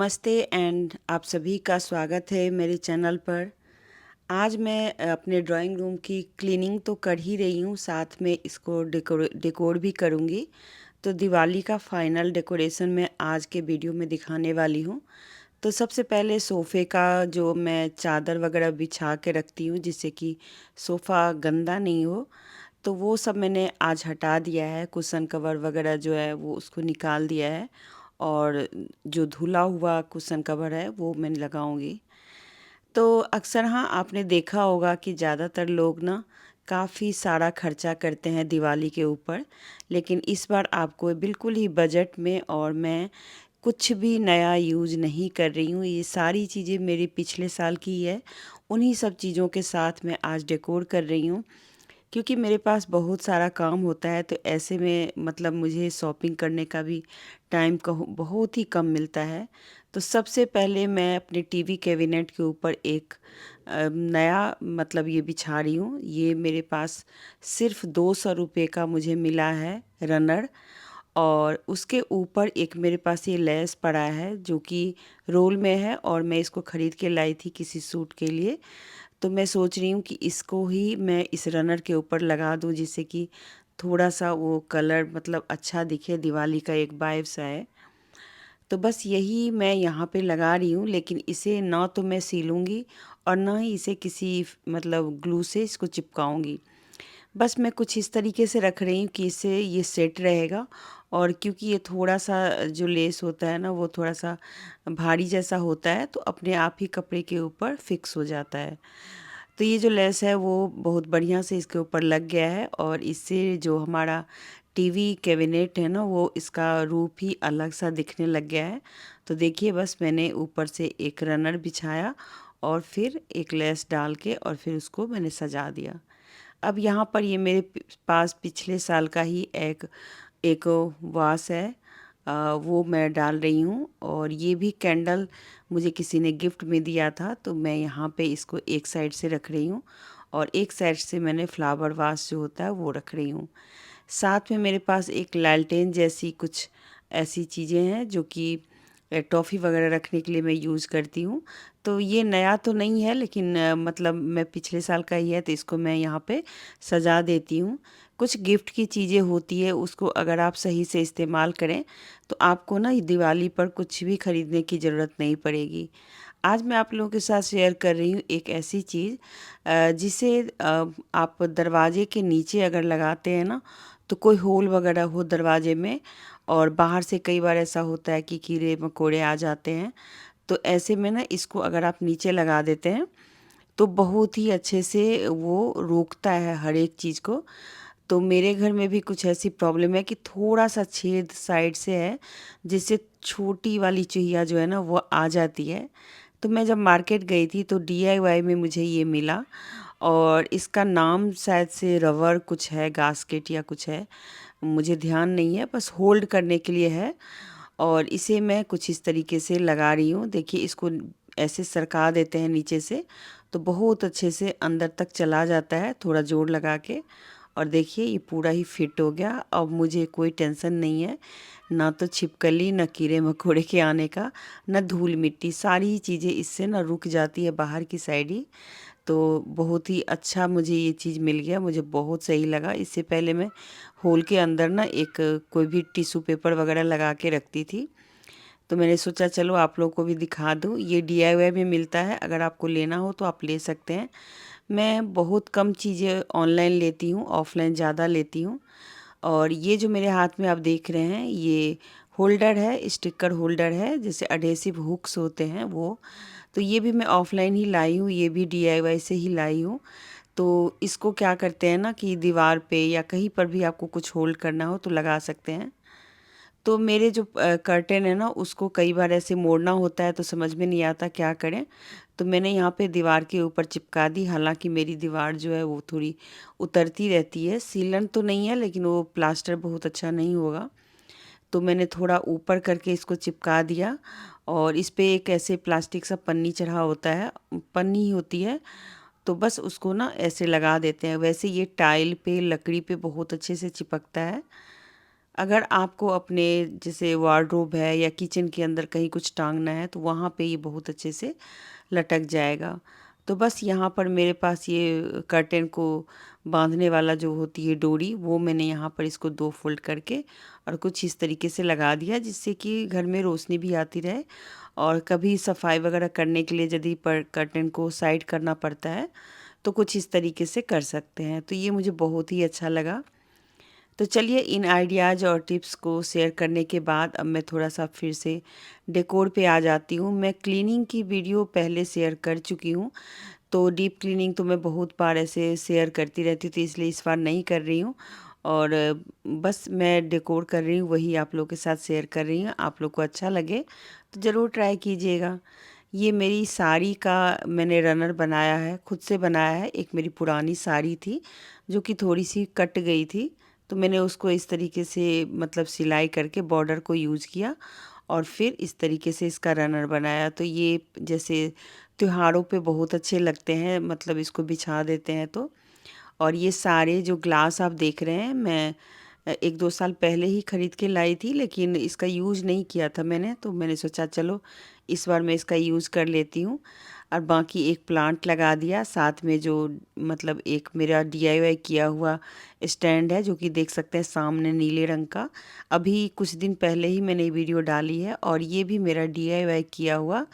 नमस्ते एंड आप सभी का स्वागत है मेरे चैनल पर। आज मैं अपने ड्राइंग रूम की क्लीनिंग तो कर ही रही हूँ, साथ में इसको डेकोर भी करूँगी। तो दिवाली का फाइनल डेकोरेशन मैं आज के वीडियो में दिखाने वाली हूँ। तो सबसे पहले सोफ़े का जो मैं चादर वगैरह बिछा के रखती हूँ जिससे कि सोफ़ा गंदा नहीं हो, तो वो सब मैंने आज हटा दिया है। कुशन कवर वगैरह जो है वो उसको निकाल दिया है और जो धुला हुआ कुशन कवर है वो मैं लगाऊंगी। तो अक्सर हाँ, आपने देखा होगा कि ज़्यादातर लोग ना काफ़ी सारा खर्चा करते हैं दिवाली के ऊपर, लेकिन इस बार आपको बिल्कुल ही बजट में और मैं कुछ भी नया यूज़ नहीं कर रही हूँ। ये सारी चीज़ें मेरी पिछले साल की है, उन्हीं सब चीज़ों के साथ मैं आज डेकोर कर रही हूँ। क्योंकि मेरे पास बहुत सारा काम होता है, तो ऐसे में मतलब मुझे शॉपिंग करने का भी टाइम बहुत ही कम मिलता है। तो सबसे पहले मैं अपने टीवी कैबिनेट के ऊपर एक नया मतलब ये बिछा रही हूँ। ये मेरे पास सिर्फ 200 रुपये का मुझे मिला है रनर, और उसके ऊपर एक मेरे पास ये लेस पड़ा है जो कि रोल में है, और मैं इसको ख़रीद के लाई थी किसी सूट के लिए। तो मैं सोच रही हूँ कि इसको ही मैं इस रनर के ऊपर लगा दूँ जिससे कि थोड़ा-सा वो कलर मतलब अच्छा दिखे, दिवाली का एक वाइब्स आए। तो बस यही मैं यहाँ पे लगा रही हूँ, लेकिन इसे ना तो मैं सीलूँगी और ना ही इसे किसी मतलब ग्लू से इसको चिपकाऊँगी। बस मैं कुछ इस तरीके से रख रही हूँ कि इससे ये सेट रहेगा, और क्योंकि ये थोड़ा-सा जो लेस होता है ना वो थोड़ा-सा भारी जैसा होता है, तो अपने आप ही कपड़े के ऊपर फिक्स हो जाता है। तो ये जो लेस है वो बहुत बढ़िया से इसके ऊपर लग गया है, और इससे जो हमारा टीवी कैबिनेट है ना वो इसका रूप ही अलग सा दिखने लग गया है। तो देखिए, बस मैंने ऊपर से एक रनर बिछाया और फिर एक लेस डाल के और फिर उसको मैंने सजा दिया। अब यहाँ पर ये मेरे पास पिछले साल का ही एक एक वास है, वो मैं डाल रही हूँ, और ये भी कैंडल मुझे किसी ने गिफ्ट में दिया था, तो मैं यहाँ पे इसको एक साइड से रख रही हूँ और एक साइड से मैंने फ्लावर वास जो होता है वो रख रही हूँ। साथ में मेरे पास एक लालटेन जैसी कुछ ऐसी चीज़ें हैं जो कि टॉफ़ी वगैरह रखने के लिए मैं यूज़ करती हूँ। तो ये नया तो नहीं है, लेकिन मतलब मैं पिछले साल का ही है, तो इसको मैं यहाँ पे सजा देती हूँ। कुछ गिफ्ट की चीज़ें होती है, उसको अगर आप सही से इस्तेमाल करें तो आपको ना ये दिवाली पर कुछ भी खरीदने की ज़रूरत नहीं पड़ेगी। आज मैं आप लोगों के साथ शेयर कर रही हूँ एक ऐसी चीज़ जिसे आप दरवाजे के नीचे अगर लगाते हैं ना, तो कोई होल वगैरह हो दरवाजे में, और बाहर से कई बार ऐसा होता है कि कीड़े मकोड़े आ जाते हैं, तो ऐसे में ना इसको अगर आप नीचे लगा देते हैं तो बहुत ही अच्छे से वो रोकता है हर एक चीज़ को। तो मेरे घर में भी कुछ ऐसी प्रॉब्लम है कि थोड़ा-सा छेद साइड से है, जिससे छोटी वाली चूहिया जो है ना वो आ जाती है। तो मैं जब मार्केट गई थी तो डीआईवाई में मुझे ये मिला, और इसका नाम शायद से रबर कुछ है, गास्केट या कुछ है, मुझे ध्यान नहीं है, बस होल्ड करने के लिए है। और इसे मैं कुछ इस तरीके से लगा रही हूँ। देखिए, इसको ऐसे सरका देते हैं नीचे से, तो बहुत अच्छे से अंदर तक चला जाता है थोड़ा ज़ोर लगा के। और देखिए, ये पूरा ही फिट हो गया। अब मुझे कोई टेंशन नहीं है, ना तो छिपकली, ना कीड़े-मकोड़े के आने का, ना धूल-मिट्टी, सारी चीज़ें इससे ना रुक जाती है बाहर की साइड ही। तो बहुत ही अच्छा मुझे ये चीज़ मिल गया, मुझे बहुत सही लगा। इससे पहले मैं होल के अंदर ना एक कोई भी टिश्यू पेपर वगैरह लगा के रखती थी। तो मैंने सोचा चलो आप लोगों को भी दिखा दूँ। ये डीआईवाई में मिलता है, अगर आपको लेना हो तो आप ले सकते हैं। मैं बहुत कम चीज़ें ऑनलाइन लेती हूँ, ऑफ़लाइन ज़्यादा लेती हूँ। और ये जो मेरे हाथ में आप देख रहे हैं, ये होल्डर है, स्टिकर होल्डर है, जैसे एडहेसिव हुक्स होते हैं वो। तो ये भी मैं ऑफ़लाइन ही लाई हूँ, ये भी डीआईवाई से ही लाई हूँ। तो इसको क्या करते हैं ना कि दीवार पे या कहीं पर भी आपको कुछ होल्ड करना हो तो लगा सकते हैं। तो मेरे जो कर्टेन है ना उसको कई बार ऐसे मोड़ना होता है तो समझ में नहीं आता क्या करें। तो मैंने यहाँ पे दीवार के ऊपर चिपका दी। हालाँकि मेरी दीवार जो है वो थोड़ी उतरती रहती है, सीलन तो नहीं है, लेकिन वो प्लास्टर बहुत अच्छा नहीं होगा। तो मैंने थोड़ा ऊपर करके इसको चिपका दिया, और इस पे एक ऐसे प्लास्टिक सा पन्नी चढ़ा होता है, पन्नी होती है, तो बस उसको ना ऐसे लगा देते हैं। वैसे ये टाइल पे, लकड़ी पे बहुत अच्छे से चिपकता है। अगर आपको अपने जैसे वार्डरोब है या किचन के अंदर कहीं कुछ टांगना है तो वहाँ पे ये बहुत अच्छे से लटक जाएगा। तो बस यहाँ पर मेरे पास ये कर्टेन को बांधने वाला जो होती है डोरी, वो मैंने यहाँ पर इसको 2 फोल्ड करके और कुछ इस तरीके से लगा दिया, जिससे कि घर में रोशनी भी आती रहे। और कभी सफाई वगैरह करने के लिए यदि पर कर्टेन को साइड करना पड़ता है तो कुछ इस तरीके से कर सकते हैं। तो ये मुझे बहुत ही अच्छा लगा। तो चलिए, इन आइडियाज़ और टिप्स को शेयर करने के बाद अब मैं थोड़ा-सा फिर से डेकोर पे आ जाती हूँ। मैं क्लीनिंग की वीडियो पहले शेयर कर चुकी हूँ, तो डीप क्लीनिंग तो मैं बहुत बार ऐसे शेयर करती रहती हूँ, तो इसलिए इस बार नहीं कर रही हूँ। और बस मैं डेकोर कर रही हूँ, वही आप लोग के साथ शेयर कर रही हूँ। आप लोग को अच्छा लगे तो ज़रूर ट्राई कीजिएगा। ये मेरी साड़ी का मैंने रनर बनाया है, खुद से बनाया है। एक मेरी पुरानी साड़ी थी जो कि थोड़ी-सी कट गई थी, तो मैंने उसको इस तरीके से मतलब सिलाई करके बॉर्डर को यूज़ किया और फिर इस तरीके से इसका रनर बनाया। तो ये जैसे त्योहारों पे बहुत अच्छे लगते हैं, मतलब इसको बिछा देते हैं तो। और ये सारे जो ग्लास आप देख रहे हैं, मैं 1-2 साल पहले ही खरीद के लाई थी, लेकिन इसका यूज़ नहीं किया था मैंने, तो मैंने सोचा चलो इस बार मैं इसका यूज़ कर लेती हूँ। और बाकी एक प्लांट लगा दिया, साथ में जो मतलब एक मेरा डीआईवाई किया हुआ स्टैंड है, जो कि देख सकते हैं सामने नीले रंग का। अभी कुछ दिन पहले ही मैंने ये वीडियो डाली है। और ये भी मेरा डीआईवाई किया हुआ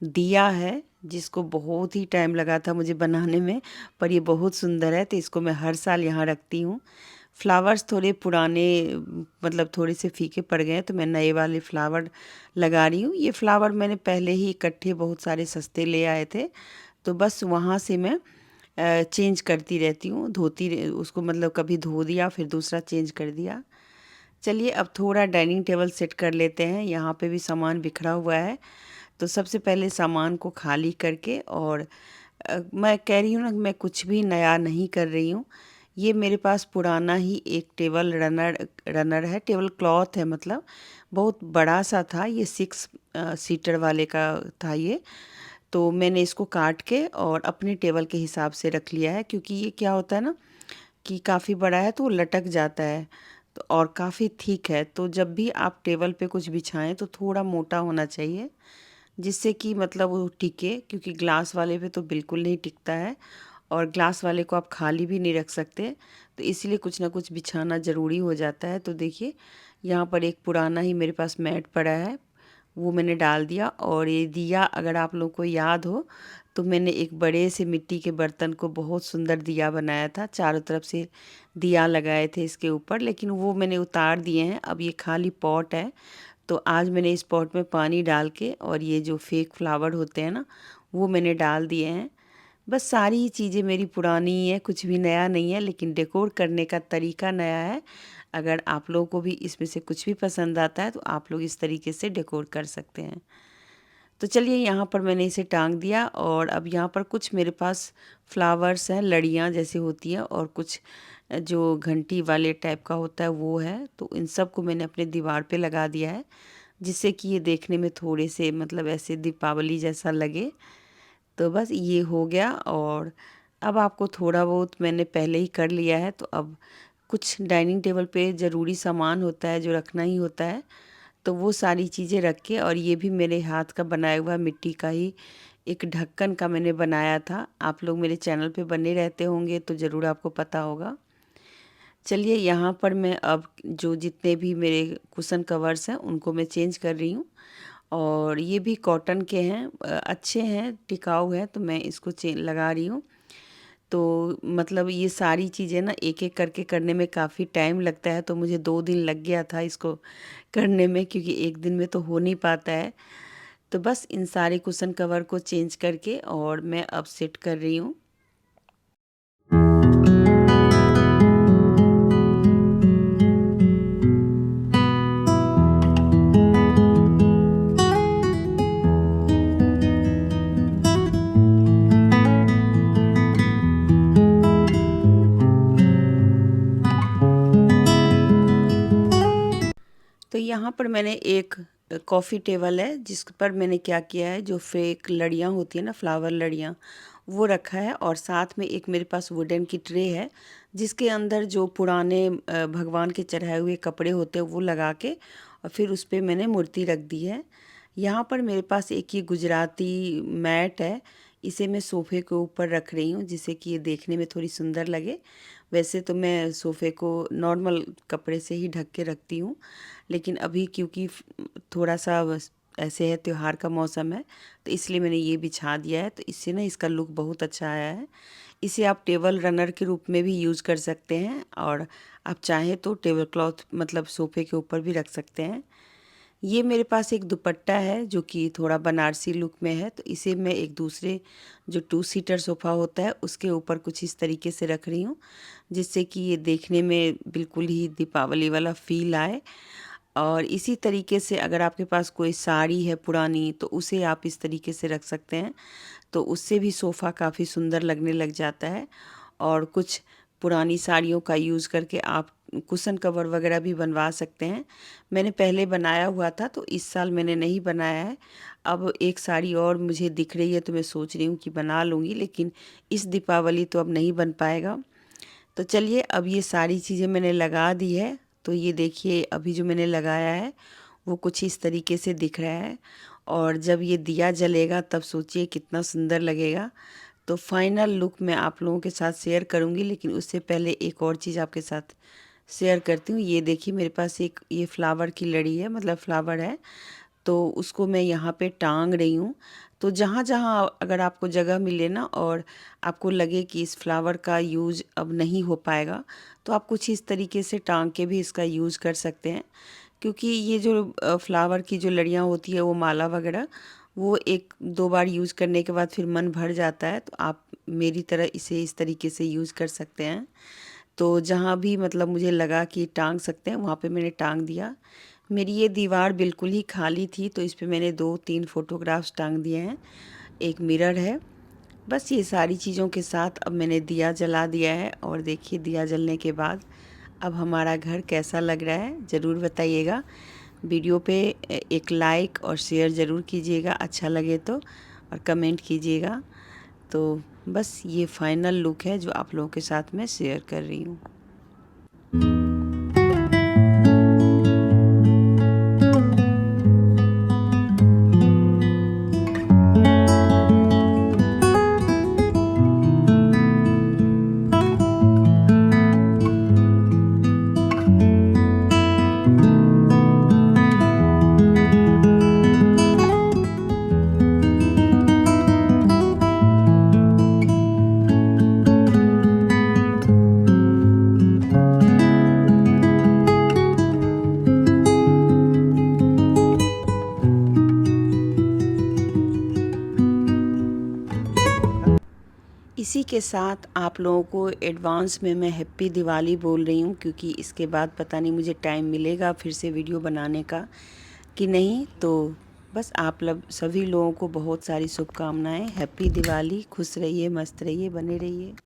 दिया है, जिसको बहुत ही टाइम लगा था मुझे बनाने में, पर ये बहुत सुंदर है, तो इसको मैं हर साल यहाँ रखती हूँ। फ्लावर्स थोड़े पुराने मतलब थोड़े से फीके पड़ गए हैं, तो मैं नए वाले फ्लावर लगा रही हूँ। ये फ्लावर मैंने पहले ही इकट्ठे बहुत सारे सस्ते ले आए थे, तो बस वहाँ से मैं चेंज करती रहती हूँ, उसको मतलब कभी धो दिया फिर दूसरा चेंज कर दिया। चलिए, अब थोड़ा डाइनिंग टेबल सेट कर लेते हैं। यहाँ पे भी सामान बिखरा हुआ है, तो सबसे पहले सामान को खाली करके और मैं कह रही हूँ ना, मैं कुछ भी नया नहीं कर रही हूँ। ये मेरे पास पुराना ही एक टेबल रनर रनर है, टेबल क्लॉथ है, मतलब बहुत बड़ा सा था ये, 6 सीटर वाले का था ये। तो मैंने इसको काट के और अपने टेबल के हिसाब से रख लिया है, क्योंकि ये क्या होता है ना कि काफ़ी बड़ा है तो वो लटक जाता है, तो और काफ़ी थिक है, तो जब भी आप टेबल पे कुछ बिछाएं तो थोड़ा मोटा होना चाहिए, जिससे कि मतलब वो टिके, क्योंकि ग्लास वाले पे तो बिल्कुल नहीं टिकता है और ग्लास वाले को आप खाली भी नहीं रख सकते, तो इसलिए कुछ ना कुछ बिछाना ज़रूरी हो जाता है। तो देखिए, यहाँ पर एक पुराना ही मेरे पास मैट पड़ा है, वो मैंने डाल दिया। और ये दिया, अगर आप लोगों को याद हो, तो मैंने एक बड़े से मिट्टी के बर्तन को बहुत सुंदर दिया बनाया था, चारों तरफ से दिया लगाए थे इसके ऊपर, लेकिन वो मैंने उतार दिए हैं। अब ये खाली पॉट है, तो आज मैंने इस पॉट में पानी डाल के और ये जो फेक फ्लावर होते हैं ना, वो मैंने डाल दिए हैं। बस सारी ही चीज़ें मेरी पुरानी ही है, कुछ भी नया नहीं है, लेकिन डेकोर करने का तरीका नया है। अगर आप लोगों को भी इसमें से कुछ भी पसंद आता है तो आप लोग इस तरीके से डेकोर कर सकते हैं। तो चलिए, यहाँ पर मैंने इसे टांग दिया और अब यहाँ पर कुछ मेरे पास फ्लावर्स हैं, लड़ियाँ जैसी होती हैं, और कुछ जो घंटी वाले टाइप का होता है वो है। तो इन सब को मैंने अपने दीवार पे लगा दिया है, जिससे कि ये देखने में थोड़े से मतलब ऐसे दीपावली जैसा लगे। तो बस ये हो गया। और अब आपको थोड़ा बहुत मैंने पहले ही कर लिया है, तो अब कुछ डाइनिंग टेबल पे ज़रूरी सामान होता है जो रखना ही होता है, तो वो सारी चीज़ें रख के, और ये भी मेरे हाथ का बनाया हुआ मिट्टी का ही एक ढक्कन का मैंने बनाया था। आप लोग मेरे चैनल पे बने रहते होंगे तो ज़रूर आपको पता होगा। चलिए, यहाँ पर मैं अब जो जितने भी मेरे कुशन कवर्स हैं उनको मैं चेंज कर रही हूँ। और ये भी कॉटन के हैं, अच्छे हैं, टिकाऊ हैं, तो मैं इसको चे लगा रही हूँ। तो मतलब ये सारी चीज़ें ना एक-एक करके करने में काफ़ी टाइम लगता है, तो मुझे 2 दिन लग गया था इसको करने में, क्योंकि 1 दिन में तो हो नहीं पाता है। तो बस इन सारे कुशन कवर को चेंज करके और मैं अब सेट कर रही हूँ। तो यहाँ पर मैंने एक कॉफ़ी टेबल है, जिस पर मैंने क्या किया है, जो फेक लड़ियाँ होती हैं ना, फ्लावर लड़ियाँ, वो रखा है, और साथ में एक मेरे पास वुडन की ट्रे है जिसके अंदर जो पुराने भगवान के चढ़ाए हुए कपड़े होते हैं वो लगा के और फिर उस पे मैंने मूर्ति रख दी है। यहाँ पर मेरे पास एक ये गुजराती मैट है, इसे मैं सोफ़े के ऊपर रख रही हूँ जिससे कि ये देखने में थोड़ी सुंदर लगे। वैसे तो मैं सोफ़े को नॉर्मल कपड़े से ही ढक के रखती हूँ, लेकिन अभी क्योंकि थोड़ा सा ऐसे है, त्योहार का मौसम है, तो इसलिए मैंने ये बिछा दिया है। तो इससे ना इसका लुक बहुत अच्छा आया है। इसे आप टेबल रनर के रूप में भी यूज़ कर सकते हैं, और आप चाहें तो टेबल क्लॉथ मतलब सोफ़े के ऊपर भी रख सकते हैं। ये मेरे पास एक दुपट्टा है जो कि थोड़ा बनारसी लुक में है, तो इसे मैं एक दूसरे जो 2 सीटर सोफ़ा होता है उसके ऊपर कुछ इस तरीके से रख रही हूँ, जिससे कि ये देखने में बिल्कुल ही दीपावली वाला फ़ील आए। और इसी तरीके से अगर आपके पास कोई साड़ी है पुरानी तो उसे आप इस तरीके से रख सकते हैं, तो उससे भी सोफ़ा काफ़ी सुंदर लगने लग जाता है। और कुछ पुरानी साड़ियों का यूज़ करके आप कुशन कवर वगैरह भी बनवा सकते हैं। मैंने पहले बनाया हुआ था, तो इस साल मैंने नहीं बनाया है। अब एक साड़ी और मुझे दिख रही है तो मैं सोच रही हूँ कि बना लूँगी, लेकिन इस दीपावली तो अब नहीं बन पाएगा। तो चलिए, अब ये सारी चीज़ें मैंने लगा दी है, तो ये देखिए अभी जो मैंने लगाया है वो कुछ इस तरीके से दिख रहा है, और जब ये दिया जलेगा तब सोचिए कितना सुंदर लगेगा। तो फाइनल लुक मैं आप लोगों के साथ शेयर करूँगी, लेकिन उससे पहले एक और चीज़ आपके साथ शेयर करती हूँ। ये देखिए मेरे पास एक ये फ्लावर की लड़ी है, मतलब फ्लावर है, तो उसको मैं यहाँ पे टांग रही हूँ। तो जहाँ-जहाँ अगर आपको जगह मिले ना और आपको लगे कि इस फ्लावर का यूज़ अब नहीं हो पाएगा, तो आप कुछ इस तरीके से टांग के भी इसका यूज़ कर सकते हैं। क्योंकि ये जो फ्लावर की जो लड़ियाँ होती है वो माला वगैरह, वो 1-2 बार यूज़ करने के बाद फिर मन भर जाता है, तो आप मेरी तरह इसे इस तरीके से यूज़ कर सकते हैं। तो जहाँ भी मतलब मुझे लगा कि टांग सकते हैं वहाँ पे मैंने टांग दिया। मेरी ये दीवार बिल्कुल ही खाली थी, तो इस पे मैंने 2-3 फ़ोटोग्राफ्स टांग दिए हैं। एक मिरर है। बस ये सारी चीज़ों के साथ अब मैंने दिया जला दिया है, और देखिए दिया जलने के बाद अब हमारा घर कैसा लग रहा है ज़रूर बताइएगा। वीडियो पे एक लाइक और शेयर ज़रूर कीजिएगा अच्छा लगे तो, और कमेंट कीजिएगा। तो बस ये फाइनल लुक है जो आप लोगों के साथ मैं शेयर कर रही हूँ। इसी के साथ आप लोगों को एडवांस में मैं हैप्पी दिवाली बोल रही हूँ, क्योंकि इसके बाद पता नहीं मुझे टाइम मिलेगा फिर से वीडियो बनाने का कि नहीं। तो बस आप लोग सभी लोगों को बहुत सारी शुभकामनाएं। हैप्पी दिवाली, खुश रहिए, मस्त रहिए, बने रहिए।